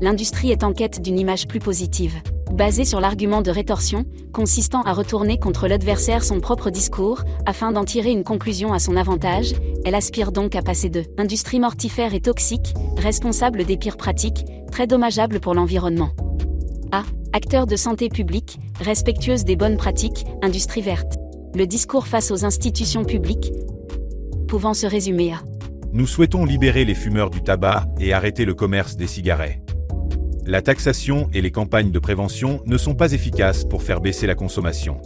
l'industrie est en quête d'une image plus positive. Basée sur l'argument de rétorsion, consistant à retourner contre l'adversaire son propre discours, afin d'en tirer une conclusion à son avantage, elle aspire donc à passer de « industrie mortifère et toxique », responsable des pires pratiques, très dommageable pour l'environnement, à « acteur de santé publique, respectueuse des bonnes pratiques, industrie verte ». Le discours face aux institutions publiques pouvant se résumer à « Nous souhaitons libérer les fumeurs du tabac et arrêter le commerce des cigarettes. La taxation et les campagnes de prévention ne sont pas efficaces pour faire baisser la consommation.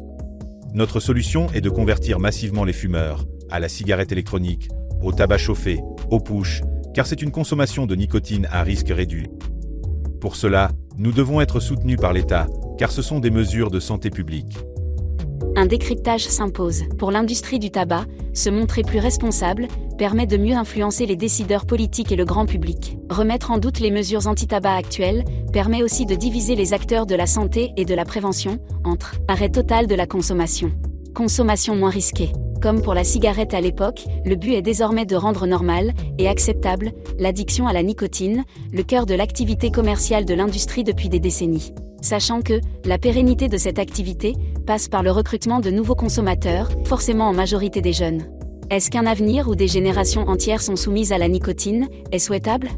Notre solution est de convertir massivement les fumeurs à la cigarette électronique, au tabac chauffé, au push, car c'est une consommation de nicotine à risque réduit. Pour cela, nous devons être soutenus par l'État, car ce sont des mesures de santé publique. Un décryptage s'impose. Pour l'industrie du tabac, se montrer plus responsable permet de mieux influencer les décideurs politiques et le grand public. Remettre en doute les mesures anti-tabac actuelles permet aussi de diviser les acteurs de la santé et de la prévention entre arrêt total de la consommation, consommation moins risquée. Comme pour la cigarette à l'époque, le but est désormais de rendre normal et acceptable l'addiction à la nicotine, le cœur de l'activité commerciale de l'industrie depuis des décennies. Sachant que la pérennité de cette activité passe par le recrutement de nouveaux consommateurs, forcément en majorité des jeunes. Est-ce qu'un avenir où des générations entières sont soumises à la nicotine est souhaitable ?